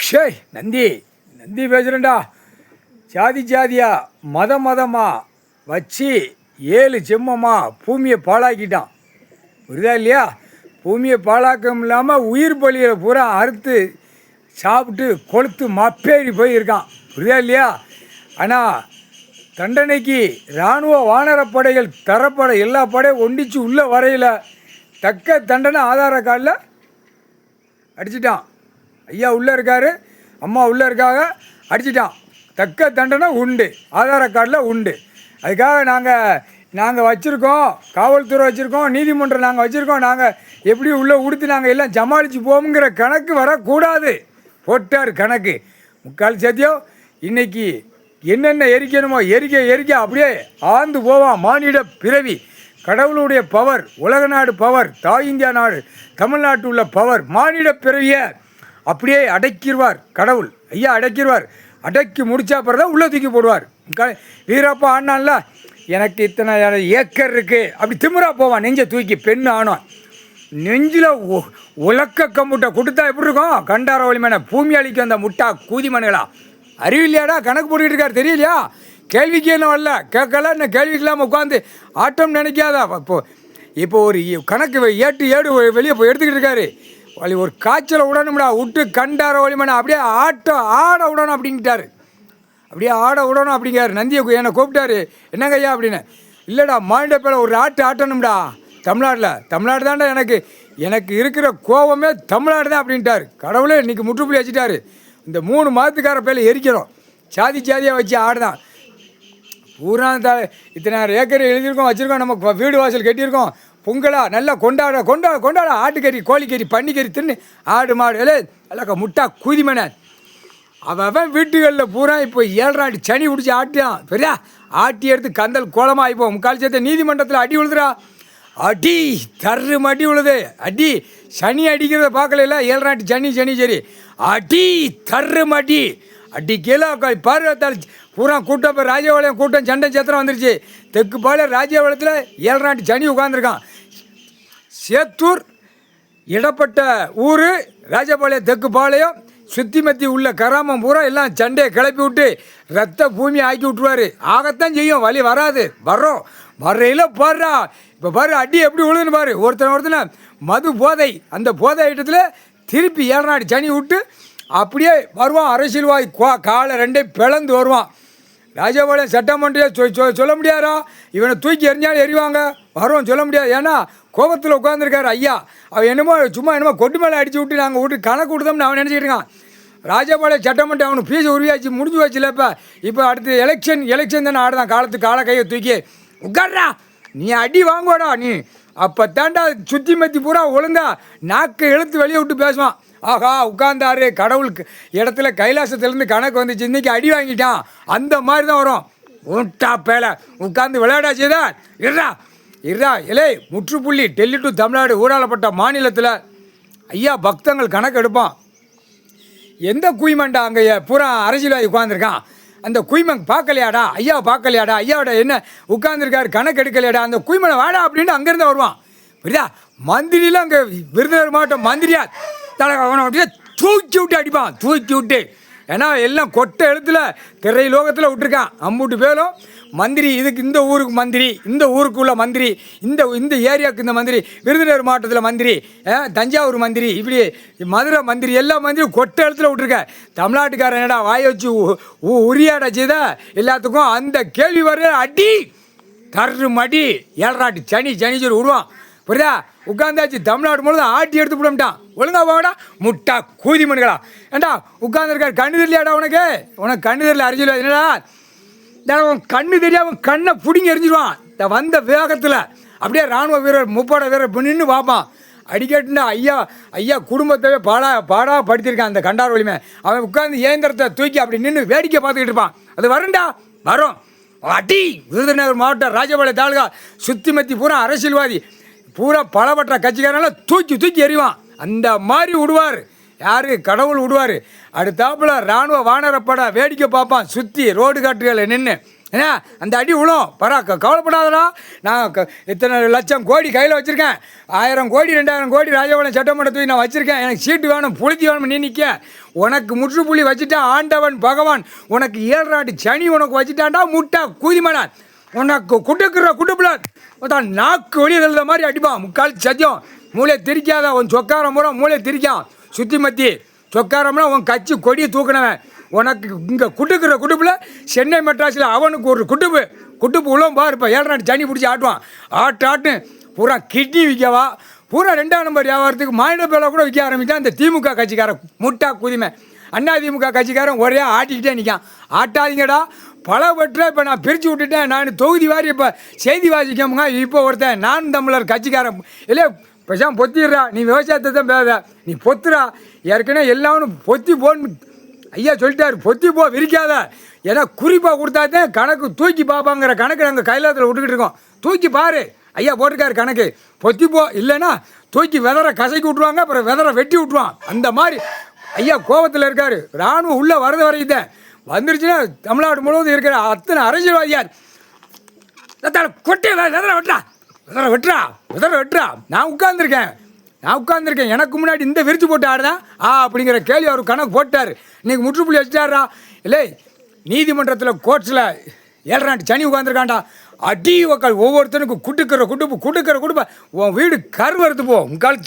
ஷே நந்தி நந்தி பேசுகிறேன்டா. ஜாதி ஜாதியா மதமாக வச்சு 7 செம்மமாக பூமியை பாழாக்கிட்டான். புரியுதா இல்லையா? பூமியை பாழாக்கம் இல்லாமல் உயிர் பலியை பூரா அறுத்து சாப்பிட்டு கொளுத்து மப்பேறி போயிருக்கான். புரியுதா இல்லையா? ஆனால் தண்டனைக்கு இராணுவ வானரப்படைகள் தரப்படை எல்லா படையும் ஒண்டிச்சு உள்ளே வரையில் தக்க தண்டனை ஆதார கார்டில் அடிச்சிட்டான். ஐயா உள்ளே இருக்கார், அம்மா உள்ளே இருக்காங்க, அடிச்சிட்டான். தக்க தண்டனை உண்டு, ஆதார கார்டில் உண்டு. அதுக்காக நாங்கள் வச்சுருக்கோம், காவல்துறை வச்சுருக்கோம், நீதிமன்றம் நாங்கள் வச்சுருக்கோம், நாங்கள் எப்படி உள்ளே உடுத்து நாங்கள் எல்லாம் சமாளித்து போவோங்கிற கணக்கு வரக்கூடாது. போட்டார் கணக்கு. முக்கால் சத்தியம் இன்றைக்கி என்னென்ன எரிக்கணுமோ எரிக்க அப்படியே ஆழ்ந்து போவான். மானிட பிறவி, கடவுளுடைய பவர், உலக நாடு பவர், தாய் இந்தியா நாடு தமிழ்நாட்டு உள்ள பவர், மானிட பிறவியை அப்படியே அடக்கிடுவார் கடவுள். ஐயா அடக்கிடுவார். அடக்கி முடிச்சா பிறகு தான் உள்ளே தூக்கி போடுவார். வீரப்பா ஆனான்ல, எனக்கு இத்தனை ஏக்கர் இருக்குது அப்படி திமிரா போவான். நெஞ்சை தூக்கி பெண்ணு ஆனான். நெஞ்சில் உலக்க கம்புட்டை கொடுத்தா எப்படி இருக்கும்? கண்டார வலிமனை பூமி அளிக்கும் அந்த முட்டா கூதி மனுகளா. அறிவில்லையாடா? கணக்கு போட்டுக்கிட்டு இருக்கார், தெரியலையா? கேள்விக்கு என்ன வரல, கேட்கல, என்ன கேள்விக்கு இல்லாமல் உட்காந்து ஆட்டம் நினைக்காதா? இப்போ ஒரு கணக்கு ஏடு வெளியே போய் எடுத்துக்கிட்டு இருக்காரு. ஒரு காய்ச்சலை விடணும்டா, விட்டு கண்டார வலிமனை அப்படியே ஆட விடணும் அப்படின்ட்டாரு. அப்படியே ஆட விடணும் அப்படிங்கிறாரு. நந்தியை என்னை கூப்பிட்டாரு, என்னங்க ஐயா அப்படின்னு. இல்லைடா, மாநில பேர ஒரு ஆட்டணும்டா தமிழ்நாடு தான்டா எனக்கு இருக்கிற கோபமே தமிழ்நாடு தான் அப்படின்ட்டார். கடவுளே இன்றைக்கி முற்றுப்புள்ளி வச்சுட்டாரு. இந்த 3 மாதத்துக்கார பேரை எரிக்கிறோம். சாதியாக வச்சு ஆடுதான். பூரா இத்தனை ஏக்கர் எழுதியிருக்கோம், வச்சுருக்கோம், நம்ம வீடு வாசல் கட்டியிருக்கோம். பொங்கலா நல்லா கொண்டாட ஆட்டுக்கறி, கோழிக்கறி, பன்னிக்கறி தின்னு ஆடு மாடு எல்லாம் முட்டா கூதிமனை. அவன் வீட்டுகளில் பூரா இப்போ 7 ஆண்டு சனி பிடிச்சி ஆட்டியான். சரியா? ஆட்டி எடுத்து கந்தல் கோலமாக ஆகிப்போம். முக்கால் சேர்த்த நீதிமன்றத்தில் அடி விழுதுரா. அடி தர்று அடி விழுது. அடி சனி அடிக்கிறத பார்க்கல. 7 ஆண்டு சனி சரி அடி தர்று அடி கீழே பார்வைத்தாள் பூரா கூட்டம். இப்போ ராஜபாளையம் கூட்டம் சண்டை சேத்திரம் வந்துருச்சு. தெற்கு பாளையம் ராஜபாளையத்தில் 7 ஆண்டு சனி உட்காந்துருக்கான். சேத்தூர் இடப்பட்ட ஊர் ராஜபாளையம், தெற்கு பாளையம் சுற்றி மத்தி உள்ள கிராமம் பூரா எல்லாம் சண்டையை கிளப்பி விட்டு ரத்த பூமி ஆக்கி விட்ருவார். ஆகத்தான் செய்யும், வழி வராது. வர்றையில் பாடுறா. இப்போ பாரு அடி எப்படி விழுதுன்னு பாரு. ஒருத்தனை மது போதை, அந்த போதை ஐட்டத்தில் திருப்பி 7 ஆண்டு சனி விட்டு அப்படியே வருவான். அரசியல்வாதி காலை 2 பிளந்து வருவான். ராஜபாளையம் சட்டமன்றம் சொல்ல முடியாதா? இவனை தூக்கி எறிஞ்சாலும் எறிவாங்க. வருவோம் சொல்ல முடியாது. ஏன்னா கோபத்தில் உட்காந்துருக்காரு ஐயா. அவன் என்னமோ கொட்டு மேலே அடித்து விட்டு நாங்கள் விட்டு கணக்கு கொடுத்தோம்னு அவன் நினச்சிக்கிட்டு இருக்கான். ராஜபாளையம் சட்டமன்றம் அவனுக்கு பீஸ் உருவாச்சு, முடிஞ்சு வச்சுல. இப்போ அடுத்து எலெக்ஷன் தானே ஆடுதான். காலை கையை தூக்கி உட்கார்றா, நீ அடி வாங்குவாடா நீ. அப்போ தாண்டா சுற்றி மத்தி பூரா ஒழுங்கா நாக்கை இழுத்து வெளியே விட்டு பேசுவான். ஆஹா உட்கார்ந்தாரு, கடவுளுக்கு இடத்துல கைலாசத்துலேருந்து கணக்கு வந்துச்சு, இன்றைக்கி அடி வாங்கிட்டான். அந்த மாதிரி தான் வரும். உண்டா பேலை உட்காந்து விளையாடாச்சுதா. இருடா முற்றுப்புள்ளி. டெல்லி டு தமிழ்நாடு ஊடாளப்பட்ட மாநிலத்தில் ஐயா பக்தங்கள் கணக்கு எடுப்பான். எந்த குய்மண்டா அங்கே பூரா அரசியல்வாதி உட்காந்துருக்கான். அந்த குய்மன் பார்க்கலையாடா, ஐயாவை பார்க்கலையாடா, ஐயாவோட என்ன உட்காந்துருக்காரு கணக்கு எடுக்கலையாடா, அந்த குய்மனை வாடா அப்படின்ட்டு அங்கேருந்து வருவான். புரியுதா? மந்திரிலாம் அங்கே விருதுநகர் மாவட்டம் மந்திரியா அவனை அப்படியே தூக்கி விட்டு அடிப்பான். தூக்கி விட்டு, ஏன்னா எல்லாம் கொட்டை எழுத்துல திரை லோகத்தில் விட்டுருக்கான். அம்பூட்டு பேரும் மந்திரி, இதுக்கு இந்த ஊருக்கு மந்திரி, இந்த ஊருக்கு உள்ள மந்திரி, இந்த ஏரியாவுக்கு இந்த மந்திரி, விருதுநகர் மாவட்டத்தில் மந்திரி, தஞ்சாவூர் மந்திரி, இப்படி மதுரை மந்திரி, எல்லா மந்திரியும் கொட்டை எழுத்துல விட்டுருக்க. தமிழ்நாட்டுக்காரன் என்னடா வாய வச்சு உரியாடா செய்த எல்லாத்துக்கும் அந்த கேள்வி வர அடி தர்று மடி 7 ஆண்டு சனி சொல்லி விடுவான். புரியுதா? உட்காந்தாச்சு. தமிழ்நாடு முழுதும் ஆட்டி எடுத்து போடான். ஒழுங்கா போடா முட்டா கூதி மனுகளா. ஏண்டா உட்காந்துருக்காரு, கண்ணு தெரியலையாடா உனக்கு கண்ணு தெரியல. அரசியல் என்னடா அவன் கண்ணு தெரியாமல் கண்ணை பிடிங்கி எரிஞ்சிடுவான். வந்த வேகத்தில் அப்படியே இராணுவ வீரர், முப்படை வீரர் நின்று பார்ப்பான். அடிக்கட்டுண்டா ஐயா குடும்பத்தவே பாடா படுத்திருக்கான் அந்த கண்டார் வலிமை. அவன் உட்காந்து இயந்திரத்தை தூக்கி அப்படி நின்று வேடிக்கை பார்த்துக்கிட்டு இருப்பான். அது வரும் அடி. விருதுநகர் மாவட்டம் ராஜபாளையம் தாலுகா சுற்றி மத்தி பூரா அரசியல்வாதி பூரா பலப்பட்ட கட்சிக்காரெல்லாம் தூக்கி எறிவான். அந்த மாதிரி விடுவார். யார்? கடவுள் விடுவார். அடுத்தாப்புல இராணுவ வானரப்பட வேடிக்கை பார்ப்பான். சுற்றி ரோடு காட்டுகளை நின்று ஏன்னா அந்த அடி விழும் கவலைப்படாதடா. நான் இத்தனை லட்சம் கோடி கையில் வச்சுருக்கேன். 1000 கோடி 2000 கோடி ராஜபாளையம் சட்டமன்றத்துக்கு நான் வச்சுருக்கேன். எனக்கு சீட்டு வேணும், புளித்தி வேணும், நீ நிற்க. உனக்கு முற்றுப்புள்ளி வச்சுட்டான் ஆண்டவன் பகவான். உனக்கு 7 நாட்டு சனி உனக்கு வச்சுட்டான்டா முட்டா கூதிமனான். உனக்கு குட்டுக்குற குட்டுப்புல தான் நாக்கு வெளியே எழுத மாதிரி அடிப்பான். முக்கால் சத்தியம் மூளையை திரிக்காத. உன் சொக்காரம் பூரா மூளையை திரிக்கான். சுற்றி மத்தி சொக்காரம்னா உன் கட்சி கொடியை தூக்கினவன். உனக்கு இங்கே குட்டுக்குற குட்டுப்பில் சென்னை மெட்ராஸில் அவனுக்கு ஒரு குட்டுப்பு உள்ள பாருப்பா. 7 நாட்டு சனி பிடிச்சி ஆட்டுவான். ஆட்டுன்னு பூரா கிட்னி விற்கவா, பூரா 2ஆம் நம்பர் வியாபாரத்துக்கு மாநில பேரை கூட விற்க ஆரம்பித்தான் இந்த திமுக கட்சிக்காரன் முட்டா குதிமை. அண்ணா திமுக கட்சிக்காரன் ஒரே ஆட்டிக்கிட்டே நிற்கான். ஆட்டாதீங்கடா, பல பற்ற இப்போ நான் பிரித்து விட்டுட்டேன். நான் தொகுதி வாரி இப்போ செய்தி வாசிக்கமுங்க. இப்போ ஒருத்தன் நான் தமிழர் கட்சிக்காரன் இல்லை பேசாமல் பொத்திடுறா. நீ விவசாயத்தை தான் பேச, நீ பொத்துறா. ஏற்கனவே எல்லாரும் பொத்தி போன்னு ஐயா சொல்லிட்டாரு. பொத்தி போ, விரிக்காத. ஏன்னா குறிப்பாக கொடுத்தாதான் கணக்கு தூக்கி பார்ப்பாங்கிற கணக்கு நாங்கள் கைலாத்தில் விட்டுக்கிட்டு இருக்கோம். தூக்கி பாரு, ஐயா போட்டிருக்காரு கணக்கு. பொத்தி போ, இல்லைன்னா தூக்கி விதரை கசக்கி விட்ருவாங்க, அப்புறம் விதரை வெட்டி விட்ருவான். அந்த மாதிரி ஐயா கோபத்தில் இருக்கார். இராணுவம் உள்ளே வரது வரைக்கும் வந்துருச்சுன்னா தமிழ்நாடு முழுவதும் இருக்கிற அத்தனை அரசியல்வாதியார் கொட்டி விதரை வெட்டுறா. நான் உட்காந்துருக்கேன். எனக்கு முன்னாடி இந்த விரிச்சு போட்டு ஆடுதான் அப்படிங்கிற கேள்வி அவர் கணக்கு போட்டார். இன்றைக்கி முற்றுப்புள்ளி வச்சுட்டாரா இல்லை? நீதிமன்றத்தில் கோர்ட்ஸில் 7 நாட்டு சனி உட்காந்துருக்காண்டா. அடி மக்கள் ஒவ்வொருத்தனுக்கும் குட்டுக்கிற குடுப்பு உன் வீடு கருவறுத்து போ. உங்கள்